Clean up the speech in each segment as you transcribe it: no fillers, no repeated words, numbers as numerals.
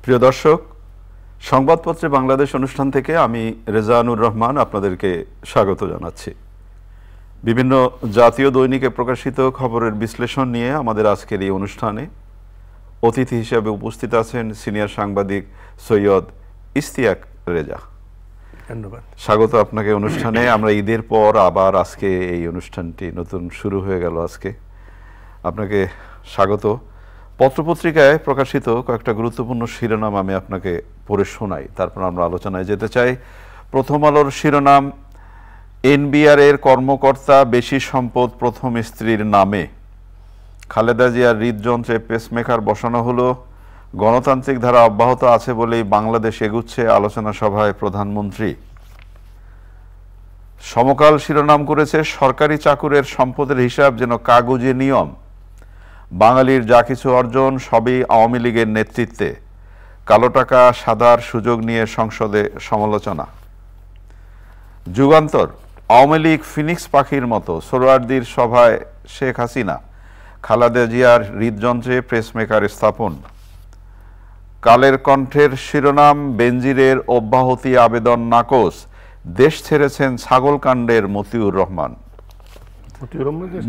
প্রিয় দর্শক, সংবাদপত্রে বাংলাদেশ অনুষ্ঠান থেকে আমি রেজানুর রহমান আপনাদেরকে স্বাগত জানাচ্ছি। বিভিন্ন জাতীয় দৈনিকে প্রকাশিত খবরের বিশ্লেষণ নিয়ে আমাদের আজকের এই অনুষ্ঠানে অতিথি হিসেবে উপস্থিত আছেন সিনিয়র সাংবাদিক সৈয়দ ইশতিয়াক রেজা। ধন্যবাদ, স্বাগত আপনাকে অনুষ্ঠানে। আমরা ঈদের পর আবার আজকে এই অনুষ্ঠানটি নতুন শুরু হয়ে গেল। আজকে আপনাকে স্বাগত। পত্রপত্রিকায় প্রকাশিত কয়েকটা গুরুত্বপূর্ণ শিরোনাম আমি আপনাকে পড়ে শোনাই, তারপর আমরা আলোচনায় যেতে চাই। প্রথম আলোর শিরোনাম, এনবিআর এর কর্মকর্তা বেশি সম্পদ প্রথম স্ত্রীর নামে। খালেদা জিয়ার হৃদযন্ত্রে পেসমেকার বসানো হলো। গণতান্ত্রিক ধারা অব্যাহত আছে বলেই বাংলাদেশ এগুচ্ছে, আলোচনা সভায় প্রধানমন্ত্রী। সমকাল শিরোনাম করেছে, সরকারি চাকুরের সম্পদের হিসাব যেন কাগজে নিয়ম। বাঙালির যা কিছু অর্জন সবই আওয়ামী লীগের নেতৃত্বে। কালো টাকা সাদার সুযোগ নিয়ে সংসদে সমালোচনা। যুগান্তর, আওয়ামী লীগ ফিনিক্স পাখির মতো, সোহরাওয়ার্দীর সভায় শেখ হাসিনা। খালেদা জিয়ার হৃদযন্ত্রে পেসমেকার স্থাপন। কালের কণ্ঠের শিরোনাম, বেনজিরের অব্যাহতি আবেদন নাকচ। দেশ ছেড়েছেন ছাগলকাণ্ডের মতিউর রহমান।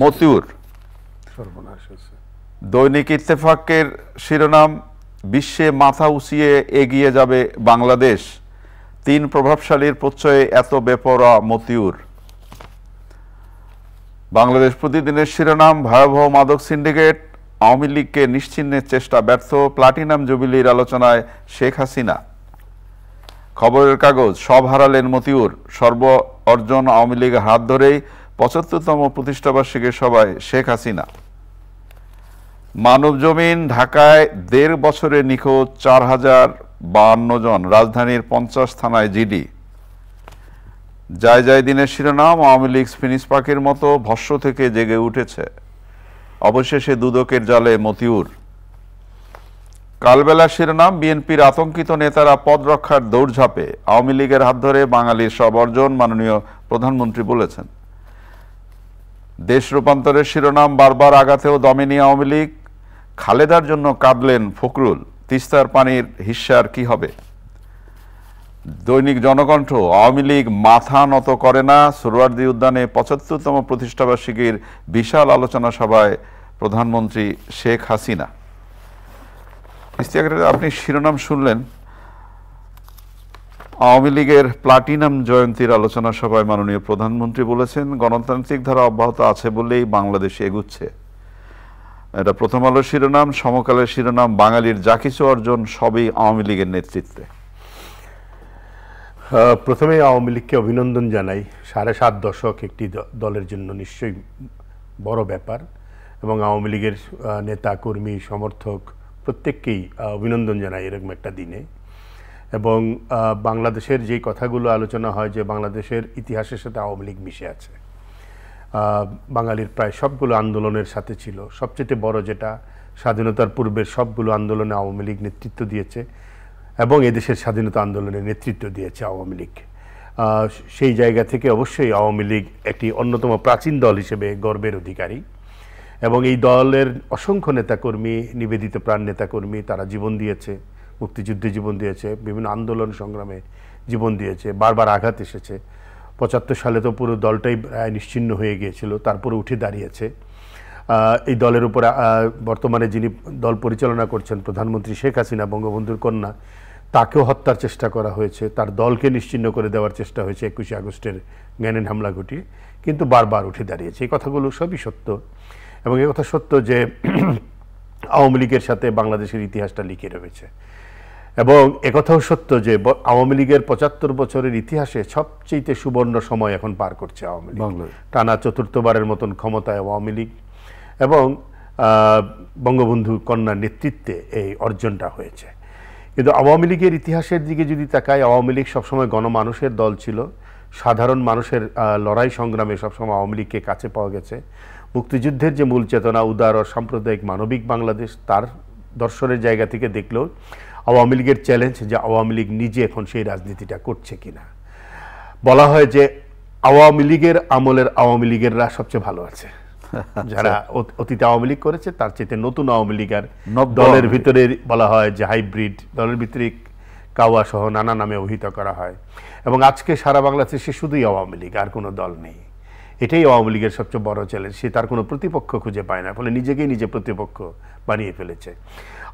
মতিউর। দৈনিক ইত্তেফাকের শিরোনাম, বিশ্বে মাথা উঁচিয়ে এগিয়ে যাবে বাংলাদেশ। 3 প্রভাবশালীর প্রত্যয়ে এত বেপরোয়া মতিউর। বাংলাদেশ প্রতিদিনের শিরোনাম, ভয়াবহ মাদক সিন্ডিকেট, আওয়ামী লীগকে নিশ্চিহ্নের চেষ্টা ব্যর্থ। প্লাটিনাম জুবিলির আলোচনায় শেখ হাসিনা। খবরের কাগজ, সব হারালেন মতিউর, সর্ব অর্জন আওয়ামী লীগের হাত ধরেই। 75তম প্রতিষ্ঠাবার্ষিকীর সভায় শেখ হাসিনা। মানব জমিন, ঢাকায় 1.5 বছরে নিখোঁজ 4052 জন, রাজধানীর 50 থানায় জিডি। যায় দিনের শিরোনাম, আওয়ামী লীগ ফিনিক্স পাখির মতো ভস্ম থেকে জেগে উঠেছে, অবশেষে দুদকের জালে মতিউর। কালবেলা শিরোনাম, বিএনপির আতঙ্কিত নেতারা পদ রক্ষার দৌড়ঝাঁপে, আওয়ামী লীগের হাত ধরে বাঙালির সব অর্জন, মাননীয় প্রধানমন্ত্রী বলেছেন। দেশ রূপান্তরের শিরোনাম, বারবার আঘাতেও দমেনি আওয়ামী লীগ। খালেদার জন্য কাঁদলেন ফখরুল, তিস্তার পানির হিস্যার কি হবে। দৈনিক জনকণ্ঠ, আওয়ামী লীগ মাথা নত করে না। সোহরাওয়ার্দী উদ্যানে 75তম প্রতিষ্ঠাবার্ষিকীর বিশাল আলোচনা সভায় প্রধানমন্ত্রী শেখ হাসিনা। আপনি শিরোনাম শুনলেন। আওয়ামী লীগের প্লাটিনাম জয়ন্তীর আলোচনা সভায় মাননীয় প্রধানমন্ত্রী বলেছেন, গণতান্ত্রিক ধারা অব্যাহত আছে বলেই বাংলাদেশ এগুচ্ছে। এটা প্রথম আলোর শিরোনাম। সমকালের শিরোনাম, বাঙালির যা কিছু অর্জন সবই আওয়ামী লীগের নেতৃত্বে। প্রথমে আওয়ামী লীগকে অভিনন্দন জানাই। 7.5 দশক একটি দলের জন্য নিশ্চয়ই বড় ব্যাপার, এবং আওয়ামী লীগের নেতা কর্মী সমর্থক প্রত্যেককেই অভিনন্দন জানাই এরকম একটা দিনে। এবং বাংলাদেশের যেই কথাগুলো আলোচনা হয় যে বাংলাদেশের ইতিহাসের সাথে আওয়ামী লীগ মিশে আছে, বাঙালির প্রায় সবগুলো আন্দোলনের সাথে ছিল। সবচেয়ে বড় যেটা, স্বাধীনতার পূর্বের সবগুলো আন্দোলনে আওয়ামী লীগ নেতৃত্ব দিয়েছে, এবং এদেশের স্বাধীনতা আন্দোলনে নেতৃত্ব দিয়েছে আওয়ামী লীগ। সেই জায়গা থেকে অবশ্যই আওয়ামী লীগ একটি অন্যতম প্রাচীন দল হিসেবে গর্বের অধিকারী, এবং এই দলের অসংখ্য নেতাকর্মী, নিবেদিত প্রাণ নেতাকর্মী, তারা জীবন দিয়েছে, মুক্তিযুদ্ধে জীবন দিয়েছে, বিভিন্ন আন্দোলন সংগ্রামে জীবন দিয়েছে। বারবার আঘাত এসেছে। 75 সালে তো পুরো দলটাই প্রায় নিশ্চিহ্ন হয়ে গিয়েছিল, তারপরে উঠে দাঁড়িয়েছে। এই দলের উপর বর্তমানে যিনি দল পরিচালনা করছেন প্রধানমন্ত্রী শেখ হাসিনা, বঙ্গবন্ধুর কন্যা, তাকেও হত্যার চেষ্টা করা হয়েছে, তার দলকে নিশ্চিহ্ন করে দেওয়ার চেষ্টা হয়েছে 21শে আগস্টের গ্রেনেড হামলা ঘটিয়ে, কিন্তু বারবার উঠে দাঁড়িয়েছে। এই কথাগুলো সবই সত্য, এবং এই কথা সত্য যে আওয়ামী লীগের সাথে বাংলাদেশের ইতিহাসটা লিখে রয়েছে। এবং একথাও সত্য যে আওয়ামী লীগের 75 বছরের ইতিহাসে সবচেয়ে সুবর্ণ সময় এখন পার করছে আওয়ামী লীগ। টানা 4র্থবারের মতন ক্ষমতায় আওয়ামী লীগ, এবং বঙ্গবন্ধু কন্যার নেতৃত্বে এই অর্জনটা হয়েছে। কিন্তু আওয়ামী লীগের ইতিহাসের দিকে যদি তাকাই, আওয়ামী লীগ সবসময় গণমানুষের দল ছিল। সাধারণ মানুষের লড়াই সংগ্রামে সবসময় আওয়ামী লীগকে কাছে পাওয়া গেছে। মুক্তিযুদ্ধের যে মূল চেতনা, উদার ও সাম্প্রদায়িক মানবিক বাংলাদেশ, তার দর্শনের জায়গা থেকে দেখলেও আওয়ামী লীগের চ্যালেঞ্জ যে আওয়ামী লীগ নিজে এখন সেই রাজনীতিটা করছে কিনা। বলা হয় যে আওয়ামী লীগের আমলের আওয়ামী লীগেররা সবচেয়ে ভালো আছে, যারা অতীতে আওয়ামী লীগ করেছে তার চেয়ে নতুন আওয়ামী লীগ আর নব্য দলের আওয়ামী লীগ। ভিতরে বলা হয় যে হাইব্রিড, দলের ভিতরে কাওয়া সহ নানা নামে অভিহিত করা হয়। এবং আজকে সারা বাংলাদেশে শুধুই আওয়ামী লীগ, আর কোনো দল নেই। এটাই আওয়ামী লীগের সবচেয়ে বড় চ্যালেঞ্জ। সে তার কোনো প্রতিপক্ষ খুঁজে পায় না, ফলে নিজেকেই নিজে প্রতিপক্ষ বানিয়ে ফেলেছে।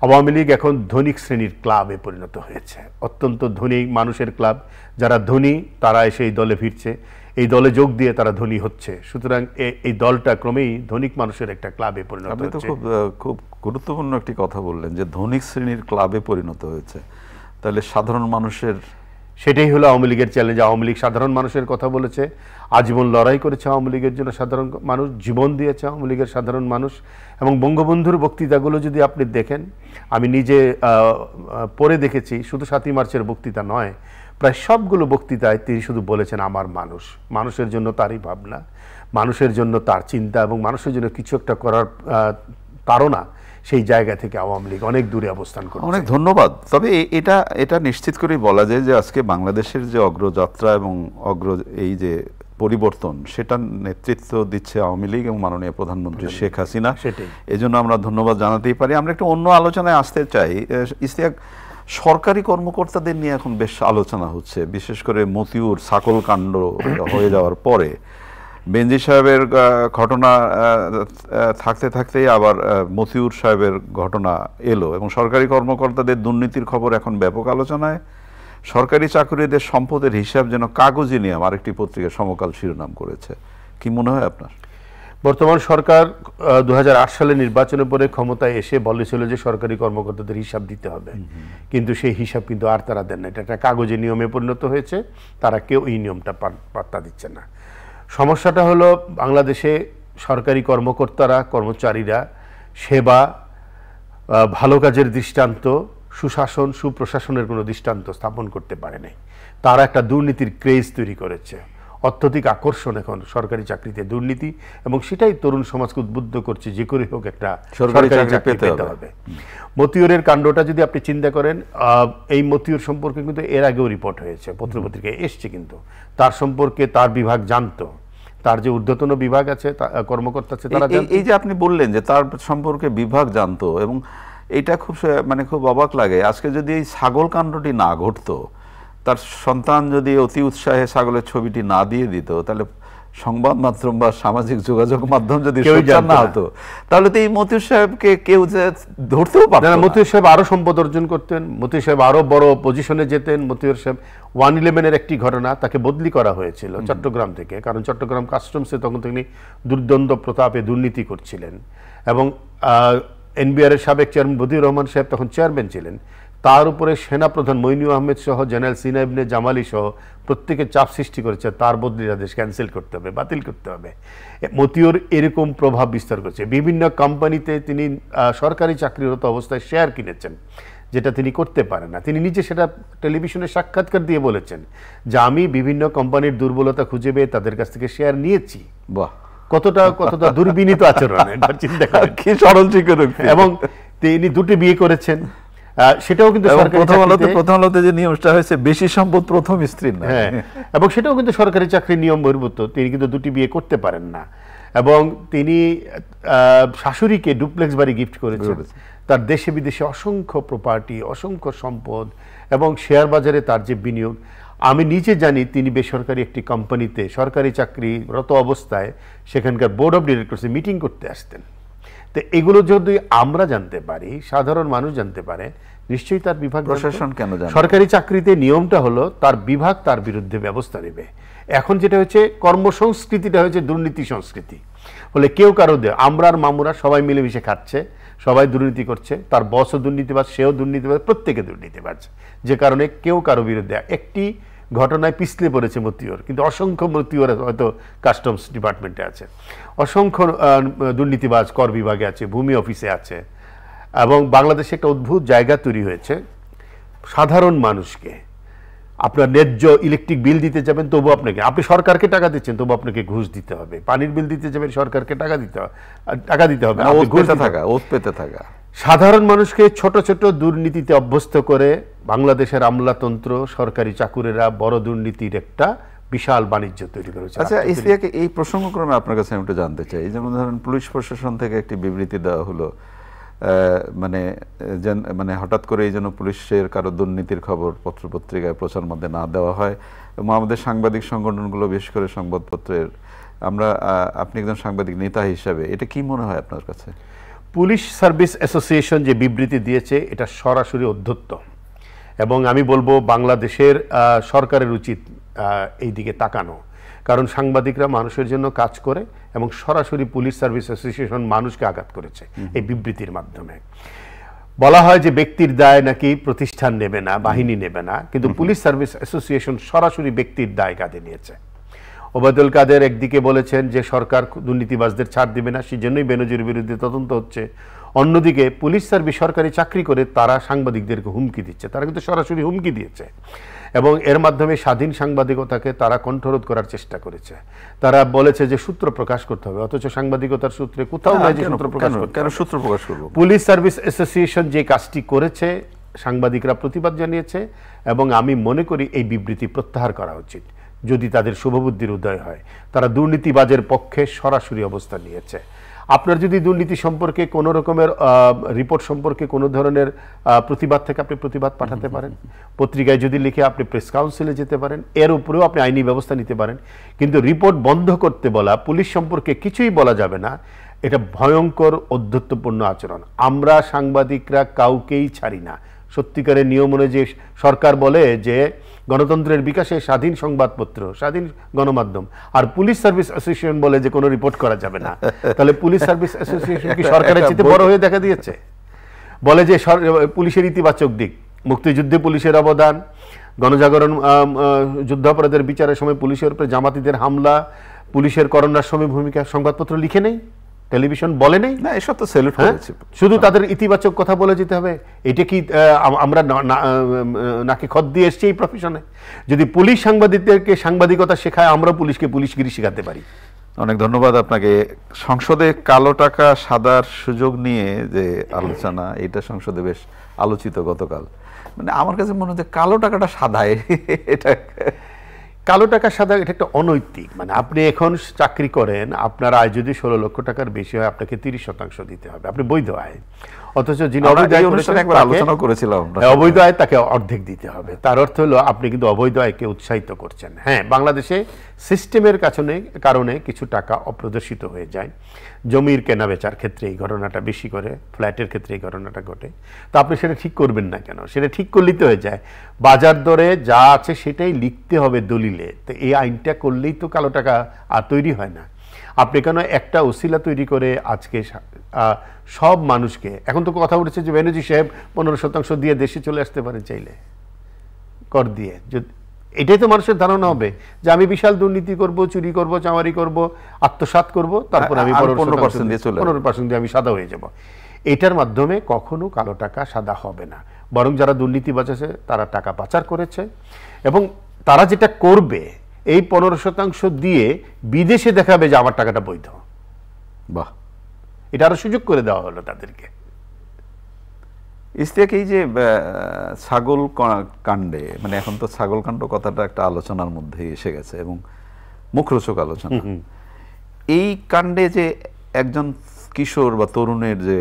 আওয়ামী লীগ এখন ধনিক শ্রেণীর ক্লাবে পরিণত হয়েছে, অত্যন্ত ধনী মানুষের ক্লাব। যারা ধনী তারা এসে এই দলে ফিরছে, এই দলে যোগ দিয়ে তারা ধনী হচ্ছে। সুতরাং এই দলটা ক্রমেই ধনিক মানুষের একটা ক্লাবে পরিণত আপনি তো হচ্ছে। খুব গুরুত্বপূর্ণ একটি কথা বললেন যে ধনিক শ্রেণীর ক্লাবে পরিণত হয়েছে, তাহলে সাধারণ মানুষের সেটাই হলো আওয়ামী লীগের চ্যালেঞ্জ। আওয়ামী লীগ সাধারণ মানুষের কথা বলেছে, আজীবন লড়াই করেছে আওয়ামী লীগের জন্য সাধারণ মানুষ, জীবন দিয়েছে আওয়ামী লীগের সাধারণ মানুষ। এবং বঙ্গবন্ধুর বক্তৃতাগুলো যদি আপনি দেখেন, আমি নিজে পড়ে দেখেছি, শুধু 7ই মার্চের বক্তৃতা নয়, প্রায় সবগুলো বক্তৃতায় তিনি শুধু বলেছেন আমার মানুষ, মানুষের জন্য তারই ভাবনা, মানুষের জন্য তার চিন্তা, এবং মানুষের জন্য কিছু একটা করার তাড়না। সেই জায়গা থেকে আওয়ামী লীগ অনেক দূরে অবস্থান করে। অনেক ধন্যবাদ। তবে এটা নিশ্চিত করেই বলা যায় যে আজকে বাংলাদেশের যে অগ্রযাত্রা এবং এই যে পরিবর্তন, সেটার নেতৃত্ব দিচ্ছে আওয়ামী লীগ এবং মাননীয় প্রধানমন্ত্রী শেখ হাসিনা। সেটাই। এই জন্য আমরা ধন্যবাদ জানাতেই পারি। আমরা একটু অন্য আলোচনায় আসতে চাই। ইশতিয়াক, সরকারি কর্মকর্তাদের নিয়ে এখন বেশ আলোচনা হচ্ছে, বিশেষ করে মতিউর ছাগল কাণ্ড হয়ে যাওয়ার পরে বেনজি সাহেবের ঘটনা থাকতে থাকতেই আবার মতিউর সাহেবের ঘটনা এলো, এবং সরকারি কর্মকর্তাদের দুর্নীতির খবর এখন ব্যাপক আলোচনায়। সরকারি চাকরিদের সম্পদের হিসাব যেন কাগজে নিয়ম, আরেকটি পত্রিকা সমকাল শিরোনাম করেছে। কি মনে হয় আপনার? বর্তমান সরকার 2008 সালে নির্বাচনের পরে ক্ষমতায় এসে বলেছিল যে সরকারি কর্মকর্তাদের হিসাব দিতে হবে, কিন্তু সেই হিসাব কিন্তু আর তারা দেন না। এটা একটা কাগজে নিয়মে পরিণত হয়েছে, তারা কেউ এই নিয়মটা পাত্তা দিচ্ছে না। সমস্যাটা হলো বাংলাদেশে সরকারি কর্মকর্তারা, কর্মচারীরা সেবা, ভালো কাজের দৃষ্টান্ত, সুশাসন, সুপ্রশাসনের কোনো দৃষ্টান্ত স্থাপন করতে পারে নাই। তারা একটা দুর্নীতির ক্রেজ তৈরি করেছে, অত্যধিক আকর্ষণ এখন সরকারি চাকরিতে দুর্নীতি, এবং সেটাই তরুণ সমাজকে উদ্বুদ্ধ করছে যে করে হোক একটা সরকারি চাকরি পেতে হবে। মতিউরের কাণ্ডটা যদি আপনি চিন্তা করেন, এই মতিউর সম্পর্কে কিন্তু এর আগেও রিপোর্ট হয়েছে, পত্রপত্রিকায় এসছে, কিন্তু তার সম্পর্কে তার বিভাগ জানতো, তার যে ঊর্ধ্বতন বিভাগ আছে, কর্মকর্তা আছে, তারা জানতো। এই যে আপনি বললেন যে তার সম্পর্কে বিভাগ জানতো, এবং এটা খুব অবাক লাগে। আজকে যদি এই ছাগল কাণ্ডটি না ঘটতো, তার সন্তান যদি অতি উৎসাহে ছাগলের ছবিটি না দিয়ে দিত, তাহলে সংবাদ মাধ্যম বা সামাজিক যোগাযোগ মাধ্যম যদি সোচ্চার না হতো, তাহলে তো এই মতিউর সাহেবকে কেউ ধরতেও পারত না। মতিউর সাহেব আরো সম্পদ অর্জন করতেন, মতিউর সাহেব আরো বড় পজিশনে যেতেন। মতিউর সাহেব 111-এর একটি ঘটনা, তাকে বদলি করা হয়েছিল চট্টগ্রাম থেকে, কারণ চট্টগ্রাম কাস্টমসে তখন তিনি দুর্দ্বন্দ্ব প্রতাপে দুর্নীতি করছিলেন, এবং এনবিআর এর সাবেক চেয়ারম্যান বদিউর রহমান সাহেব তখন চেয়ারম্যান ছিলেন। তার উপরে সেনাপ্রধান মইনু আহমেদ সহ জেনারেল সিনা ইবনে জামালি সহ প্রত্যেকে চাপ সৃষ্টি করেছে, তার বদলির আদেশ ক্যান্সেল করতে হবে, বাতিল করতে হবে। মতিউর এরকম প্রভাব বিস্তার করছে। বিভিন্ন কোম্পানিতে তিনি সরকারি চাকরিরত অবস্থায় শেয়ার কিনেছেন, যেটা তিনি করতে পারেন না। তিনি নিজে সেটা টেলিভিশনে সাক্ষাৎকার দিয়ে বলেছেন যে আমি বিভিন্ন কোম্পানির দুর্বলতা খুঁজে পেয়ে তাদের কাছ থেকে শেয়ার নিয়েছি। বাহ, কতটা দুর্বিনীত আচরণ, একবার চিন্তা করেন। কি সরল চিকন। এবং তিনি দুটি বিয়ে করেছেন, সেটাও কিন্তু প্রথম আলোতে যে নিয়মটা হয়েছে, বেশি সম্পদ প্রথম স্ত্রীর না, হ্যাঁ, এবং সেটাও কিন্তু সরকারি চাকরির নিয়ম বহির্ভূত। তিনি কিন্তু দুটি বিয়ে করতে পারেন না, এবং তিনি শাশুড়িকে ডুপ্লেক্স বাড়ি গিফট করেছেন। তার দেশে বিদেশে অসংখ্য প্রপার্টি, অসংখ্য সম্পদ, এবং শেয়ার বাজারে তার যে বিনিয়োগ। আমি নিজে জানি তিনি বেসরকারি একটি কোম্পানিতে সরকারি চাকরিরত অবস্থায় সেখানকার বোর্ড অফ ডিরেক্টরসে মিটিং করতে আসতেন। তো এগুলো যদি আমরা জানতে পারি, সাধারণ মানুষ জানতে পারে, নিশ্চয়ই তার বিভাগ, প্রশাসন কেন জানে? সরকারি চাকরিতে নিয়মটা হলো তার বিভাগ তার বিরুদ্ধে ব্যবস্থা নেবে। এখন যেটা হচ্ছে, কর্মসংস্কৃতিটা হয়েছে দুর্নীতি সংস্কৃতি। বলে কেউ কারো আমরা আর মামুরা সবাই মিলেমিশে খাচ্ছে, সবাই দুর্নীতি করছে, তার বসও দুর্নীতিবাজ, সেও দুর্নীতিবাজ, প্রত্যেকে দুর্নীতিবাজ, যে কারণে কেউ কারো বিরুদ্ধে। একটি ঘটনায় পিছলে পড়েছে মতিউর, কিন্তু অসংখ্য মতিউর হয়তো কাস্টমস ডিপার্টমেন্টে আছে, অসংখ্য দুর্নীতিবাজ কর বিভাগে আছে, ভূমি অফিসে আছে। এবং বাংলাদেশে একটা অদ্ভুত জায়গা তৈরি হয়েছে, সাধারণ মানুষকে আপনার ন্যায্য ইলেকট্রিক বিল দিতে যাবেন, তবু আপনি সরকারকে টাকা দিচ্ছেন, তবু আপনাকে ঘুষ দিতে হবে। পানির বিল দিতে যাবেন, সরকারকে টাকা দিতে হবে, ওত পেতে থাকা। সাধারণ মানুষকে ছোট ছোট দুর্নীতিতে অভ্যস্ত করে বাংলাদেশের আমলাতন্ত্র, সরকারি চাকুরেরা বড় দুর্নীতির একটা বিশাল বাণিজ্য তৈরি করেছে। আচ্ছা, ইসিয়াকে এই প্রসঙ্গক্রমে আপনার কাছে আমি একটু জানতে চাই, যেমন ধরেন পুলিশ প্রশাসন থেকে একটি বিবৃতি দেওয়া হলো, মানে হঠাৎ করে এই জন্য পুলিশের কারো দুর্নীতির খবর পত্রপত্রিকায় প্রচার মধ্যে না দেওয়া হয়, এবং আমাদের সাংবাদিক সংগঠনগুলো বিশেষ করে সংবাদপত্রের আপনি একজন সাংবাদিক নেতা হিসাবে এটা কি মনে হয় আপনার কাছে? পুলিশ সার্ভিস অ্যাসোসিয়েশন যে বিবৃতি দিয়েছে এটা সরাসরি অধ্যত্ত, এবং আমি বলবো বাংলাদেশের সরকারের উচিত এই দিকে তাকানো, কারণ সাংবাদিকরা মানুষের জন্য কাজ করে এবং সরাসরি পুলিশ সার্ভিস অ্যাসোসিয়েশন মানুষকে আঘাত করেছে এই বিবৃতির মাধ্যমে। বলা হয় যে ব্যক্তির দায় নাকি প্রতিষ্ঠান নেবে না, বাহিনী নেবে না, কিন্তু পুলিশ সার্ভিস অ্যাসোসিয়েশন সরাসরি ব্যক্তির দায় কাঁধে নিয়েছে। ওবায়দুল কাদের একদিকে বলেছেন যে সরকার দুর্নীতিবাজদের ছাড় দিবে না, সেজন্যই বেনজির বিরুদ্ধে তদন্ত হচ্ছে। অন্যদিকে পুলিশ সার্ভিস সরকারি চাকরি করে তারা সাংবাদিকদেরকে হুমকি দিচ্ছে, তারা কিন্তু সরাসরি হুমকি দিয়েছে, এবং এর মাধ্যমে স্বাধীন সাংবাদিকতাকে তারা কণ্ঠরোধ করার চেষ্টা করেছে। তারা বলেছে যে সূত্র প্রকাশ করতে হবে, অথচ সাংবাদিকতার সূত্রে কোথাও নাই যে সূত্র প্রকাশ করতে হবে। সূত্র প্রকাশ করব? পুলিশ সার্ভিস অ্যাসোসিয়েশন যে কাজটি করেছে, সাংবাদিকরা প্রতিবাদ জানিয়েছে, এবং আমি মনে করি এই বিবৃতি প্রত্যাহার করা উচিত যদি তাদের শুভবুদ্ধির উদয় হয়। তারা দুর্নীতিবাজের পক্ষে সরাসরি অবস্থান নিয়েছে। আপনার যদি দুর্নীতি সম্পর্কে কোনো রকমের রিপোর্ট সম্পর্কে কোনো ধরনের প্রতিবাদ থেকে আপনি প্রতিবাদ পাঠাতে পারেন, পত্রিকায় যদি লিখে আপনি প্রেস কাউন্সিলে যেতে পারেন, এর উপরেও আপনি আইনি ব্যবস্থা নিতে পারেন, কিন্তু রিপোর্ট বন্ধ করতে বলা, পুলিশ সম্পর্কে কিছুই বলা যাবে না, এটা ভয়ঙ্কর অধ্যত্বপূর্ণ আচরণ। আমরা সাংবাদিকরা কাউকেই ছাড়ি না। সত্যিকারের নিয়ম অনুযায়ী সরকার বলে যে গণতন্ত্রের বিকাশে স্বাধীন সংবাদপত্র, স্বাধীন গণমাধ্যম, আর পুলিশ সার্ভিস অ্যাসোসিয়েশন বলে যে কোনো রিপোর্ট করা যাবে না। তাহলে পুলিশ সার্ভিস অ্যাসোসিয়েশন কি সরকারের চেয়ে বড় হয়ে দেখা দিয়েছে? বলে যে পুলিশের ইতিবাচক দিক, মুক্তিযুদ্ধে পুলিশের অবদান, গণজাগরণ যুদ্ধাপরাধের বিচারের সময় পুলিশের উপরে জামাতিদের হামলা, পুলিশের করোনার সময় ভূমিকা সংবাদপত্র লিখে নেই, টেলিভিশন বলে নেই, না এসব তো সেলুট করেছে। শুধু তাদের ইতিবাচক কথা বলে যেতে হবে? এটা কি আমরা নাকি খত দিয়ে এসছি এই প্রফেশনে? যদি পুলিশ সাংবাদিকদেরকে সাংবাদিকতা শেখায়, আমরা পুলিশকে পুলিশগিরি শেখাতে পারি। অনেক ধন্যবাদ আপনাকে। সংসদে কালো টাকা সাদার সুযোগ নিয়ে যে আলোচনা, এটা সংসদে বেশ আলোচিত গতকাল। মানে আমার কাছে মনে হচ্ছে কালো টাকাটা সাদায়, এটা কালো টাকা সাদা, এটা একটা অনৈতিক। মানে আপনি এখন চাকরি করেন, আপনার আয় যদি 16 লক্ষ টাকার বেশি হয়, আপনাকে 30% দিতে হবে, আপনি বৈধ আয়। অথচ যিনি অবৈধ আয় তাকে অর্ধেক দিতে হবে। তার অর্থ হলো আপনি কিন্তু অবৈধ আয়কে উৎসাহিত করছেন। হ্যাঁ, বাংলাদেশে সিস্টেমের কারণে কিছু টাকা অপ্রদর্শিত হয়ে যায়। জমির কেনা বেচার ক্ষেত্রে এই ঘটনাটা বেশি করে, ফ্ল্যাটের ক্ষেত্রে এই ঘটনাটা ঘটে। তো আপনি সেটা ঠিক করবেন না কেন? সেটা ঠিক করলেই তো হয়ে যায়। বাজার দরে যা আছে সেটাই লিখতে হবে দলিলে। তো এই আইনটা করলেই তো কালো টাকা আর তৈরি হয় না। আপনি কেন একটা ওসিলা তৈরি করে আজকে সব মানুষকে, এখন তো কথা উঠেছে যে ব্যানার্জি সাহেব 15% দিয়ে দেশে চলে আসতে পারেন চাইলে, কর দিয়ে। এটাই তো মানুষের ধারণা হবে যে আমি বিশাল দুর্নীতি করব, চুরি করব, চামারি করব, আত্মসাৎ করব, তারপর আমি 15% দিয়ে আমি সাদা হয়ে যাব। এটার মাধ্যমে কখনো কালো টাকা সাদা হবে না, বরং যারা দুর্নীতিবাজ আছে তারা টাকা পাচার করেছে, এবং তারা যেটা করবে এই 15% দিয়ে বিদেশে দেখাবে যে আমার টাকাটা বৈধ। বাহ, এটা আরো সুযোগ করে দেওয়া হলো তাদেরকে। ইস্তিয়াক, এই যে ছাগল কাণ্ডে, মানে এখন তো ছাগল কাণ্ড কথাটা একটা আলোচনার মধ্যে এসে গেছে এবং মুখরোচক আলোচনা। এই কাণ্ডে যে একজন কিশোর বা তরুণের যে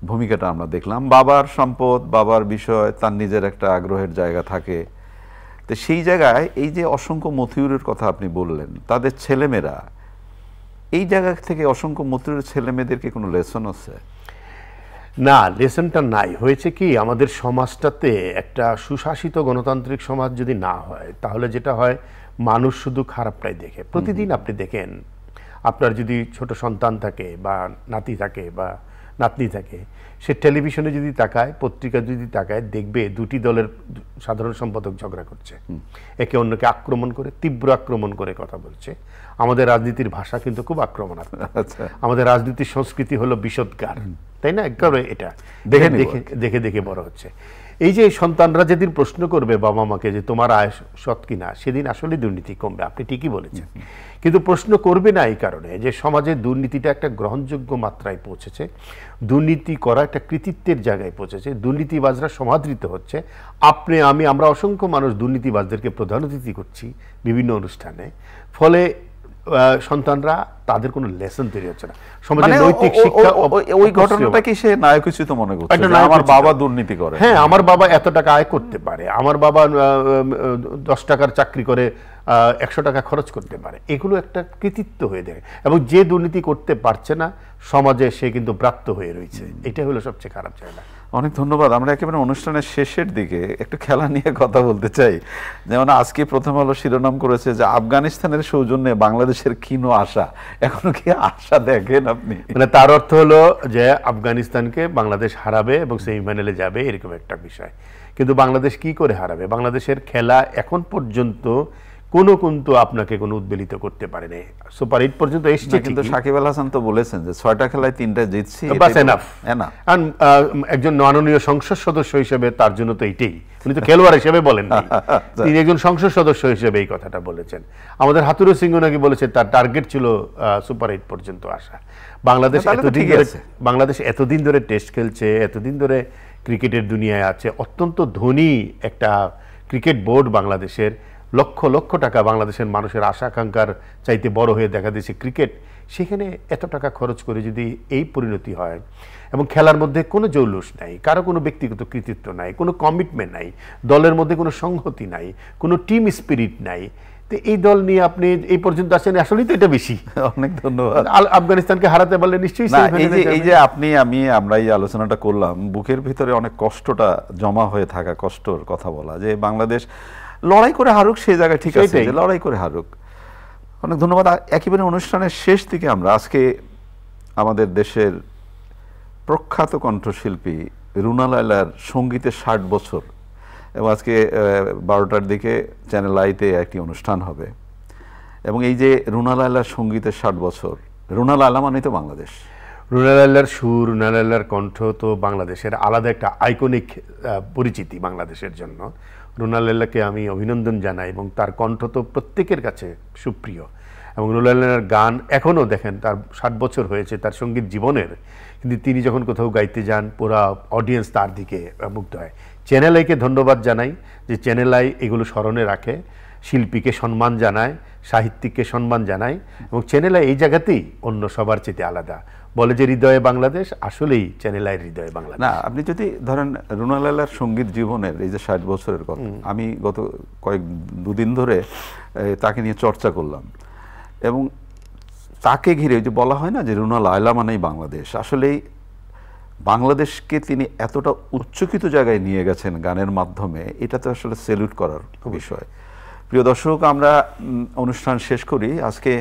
ভূমিকাটা আমরা দেখলাম, বাবার সম্পদ, বাবার বিষয়, তার নিজের একটা আগ্রহের জায়গা থাকে, তো সেই জায়গায় এই যে অসংখ্য মথিউরের কথা আপনি বললেন, তাদের ছেলেমেয়েরা এই জায়গা থেকে অসংখ্য মথিউরের ছেলেমেয়েদেরকে কোনো লেসন আছে? না, লেসনটা নাই। হয়েছে কি, আমাদের সমাজটাতে একটা সুশাসিত গণতান্ত্রিক সমাজ যদি না হয়, তাহলে যেটা হয় মানুষ শুধু খারাপটাই দেখে। প্রতিদিন আপনি দেখেন, আপনার যদি ছোট সন্তান থাকে বা নাতি থাকে বা নাতনি থাকে, সে টেলিভিশনে যদি তাকায়, পত্রিকা যদি তাকায়, দেখবে দুটি দলের সাধারণ সম্পাদক ঝগড়া করছে, একে অন্যকে আক্রমণ করে, তীব্র আক্রমণ করে কথা বলছে। আমাদের রাজনীতির ভাষা কিন্তু খুব আক্রমণাত্মক। আমাদের রাজনীতির সংস্কৃতি হলো বিষোদ্গার, তাই না? একবারে এটা দেখে দেখে দেখে দেখে বড় হচ্ছে। এই যে সন্তানরা যেদিন প্রশ্ন করবে বাবা মাকে যে তোমার আয় সৎ কিনা, সেদিন আসলে দুর্নীতি কমবে, আপনি ঠিকই বলেছেন। কিন্তু প্রশ্ন করবে না এই কারণে যে সমাজে দুর্নীতিটা একটা গ্রহণযোগ্য মাত্রায় পৌঁছেছে, দুর্নীতি করা একটা কৃতিত্বের জায়গায় পৌঁছেছে, দুর্নীতিবাজরা সমাদৃত হচ্ছে। আপনি আমি আমরা অসংখ্য মানুষ দুর্নীতিবাজদেরকে প্রধান অতিথি করছি বিভিন্ন অনুষ্ঠানে, ফলে সন্তানরা তাদের কোনো লেসন তৈরি হচ্ছে না সমাজে, নৈতিক শিক্ষা। ওই ঘটনাটা কি সে নায়কোচিত মনে করছে যে আমার বাবা দুর্নীতি করে? হ্যাঁ, আমার বাবা এত টাকা আয় করতে পারে, আমার বাবা 10 টাকার চাকরি করে 100 টাকা খরচ করতে পারে, এগুলো একটা কৃতিত্ব হয়ে যায়। এবং যে দুর্নীতি করতে পারছে না সমাজে, সে কিন্তু ব্রাত্য হয়ে রয়েছে। এটা হলো সবচেয়ে খারাপ জায়গা। অনেক ধন্যবাদ। আমরা একেবারে অনুষ্ঠানের শেষের দিকে একটু খেলা নিয়ে কথা বলতে চাই। যেমন আজকে প্রথম আলো শিরোনাম করেছে যে আফগানিস্তানের সৌজন্যে বাংলাদেশের ক্ষীণ আশা। এখনো কি আশা দেখেন আপনি? মানে তার অর্থ হলো যে আফগানিস্তানকে বাংলাদেশ হারাবে এবং সেমিফাইনালে যাবে, এরকম একটা বিষয়। কিন্তু বাংলাদেশ কি করে হারাবে? বাংলাদেশের খেলা এখন পর্যন্ত কিন্তু আপনাকে কোনো উদ্বেলিত করতে পারে নাই। সুপার 8 পর্যন্ত এসেছে, কিন্তু সাকিব আল হাসান তো বলেছেন যে 6টা খেলায় 3টা জিতছি, বাস এনাফ। একজন মাননীয় সংসদ সদস্য হিসেবে তার জন্য তো এইটাই, উনি তো খেলোয়াড় হিসেবে বলেন নাই, তিনি একজন সংসদ সদস্য হিসেবে এই কথাটা বলেছেন। আমাদের হাতুরু সিংহ নাকি বলেছে তার টার্গেট ছিল সুপার 8 পর্যন্ত আসা। বাংলাদেশ এতদিন ধরে টেস্ট খেলছে, এতদিন ধরে ক্রিকেটের দুনিয়ায় আছে, অত্যন্ত ধনী একটা ক্রিকেট বোর্ড বাংলাদেশের, লক্ষ লক্ষ টাকা বাংলাদেশের মানুষের আশা আকাঙ্ক্ষার চাইতে বড় হয়ে দেখা দিয়েছে ক্রিকেট। সেখানে এত টাকা খরচ করে যদি এই পরিণতি হয়, এবং খেলার মধ্যে কোনো জৌলুস নাই, কারো কোনো ব্যক্তিগত কৃতিত্ব নাই, কোনো কমিটমেন্ট নাই, দলের মধ্যে কোনো সংহতি নাই, কোনো টিম স্পিরিট নাই, তো এই দল নিয়ে আপনি এই পর্যন্ত আসেন, আসলেই তো এটা বেশি। অনেক ধন্যবাদ। আফগানিস্তানকে হারাতে পারলে নিশ্চয়ই এই যে আমরা এই আলোচনাটা করলাম, বুকের ভিতরে অনেক কষ্টটা জমা হয়ে থাকা, কষ্টর কথা বলা, যে বাংলাদেশ লড়াই করে হারুক, সেই জায়গায় ঠিক আছে যে লড়াই করে হারুক। অনেক ধন্যবাদ। একেবারে অনুষ্ঠানের শেষ দিকে আমরা আজকে আমাদের দেশের প্রখ্যাত কণ্ঠশিল্পী রুনা লায়লার সঙ্গীতের 60 বছর, এবং আজকে 12টার দিকে চ্যানেল আইতে একটি অনুষ্ঠান হবে। এবং এই যে রুনা লায়লার সঙ্গীতের 60 বছর, রুনা লায়লা মানে তো বাংলাদেশ। রুনা লায়লার সুর, রুনা লায়লার কণ্ঠ তো বাংলাদেশের আলাদা একটা আইকনিক পরিচিতি বাংলাদেশের জন্য। রুনা লায়লাকে আমি অভিনন্দন জানাই, এবং তার কণ্ঠ তো প্রত্যেকের কাছে সুপ্রিয়। এবং রুনা লায়লার গান এখনও দেখেন, তার 60 বছর হয়েছে তার সঙ্গীত জীবনের, কিন্তু তিনি যখন কোথাও গাইতে যান পুরা অডিয়েন্স তার দিকে মুগ্ধ হয়। চ্যানেল আইকে ধন্যবাদ জানাই যে চ্যানেল আই এগুলো স্মরণে রাখে, শিল্পীকে সম্মান জানায়, সাহিত্যিককে সম্মান জানায়, এবং চ্যানেল আই এই জায়গাতেই অন্য সবার চেয়ে আলাদা। বলে যে হৃদয়ে বাংলাদেশ, আসলেই চ্যানেল আইয়ের হৃদয়ে বাংলাদেশ। না, আপনি যদি ধরেন রুনা লায়লার সঙ্গীত জীবনের এই যে 60 বছরের কথা, আমি গত দুদিন ধরে তাকে নিয়ে চর্চা করলাম, এবং তাকে ঘিরে যে বলা হয় না যে রুনা লায়লা মানেই বাংলাদেশ, আসলেই বাংলাদেশকে তিনি এতটা উচ্চকিত জায়গায় নিয়ে গেছেন গানের মাধ্যমে, এটা তো আসলে স্যালুট করার বিষয়। প্রিয় দর্শক, আমরা অনুষ্ঠান শেষ করি। আজকে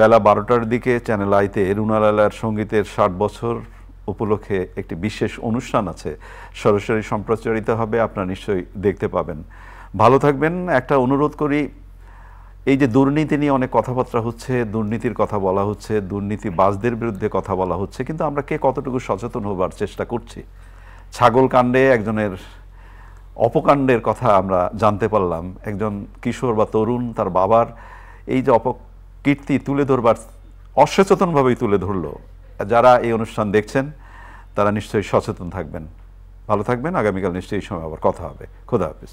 বেলা 12টার দিকে চ্যানেল আইতে রুনা লায়লার সঙ্গীতের 60 বছর উপলক্ষে একটি বিশেষ অনুষ্ঠান আছে, সরাসরি সম্প্রচারিত হবে, আপনারা নিশ্চয়ই দেখতে পাবেন। ভালো থাকবেন। একটা অনুরোধ করি, এই যে দুর্নীতি নিয়ে অনেক কথাবার্তা হচ্ছে, দুর্নীতির কথা বলা হচ্ছে, দুর্নীতিবাজদের বিরুদ্ধে কথা বলা হচ্ছে, কিন্তু আমরা কে কতটুকু সচেতন হবার চেষ্টা করছি? ছাগল কাণ্ডে একজনের অপকাণ্ডের কথা আমরা জানতে পারলাম, একজন কিশোর বা তরুণ তার বাবার এই যে অপকীর্তি তুলে ধরবার অসচেতনভাবেই তুলে ধরলো। যারা এই অনুষ্ঠান দেখছেন তারা নিশ্চয়ই সচেতন থাকবেন। ভালো থাকবেন। আগামীকাল নিশ্চয়ই এই সময় আবার কথা হবে। খোদা হাফেজ।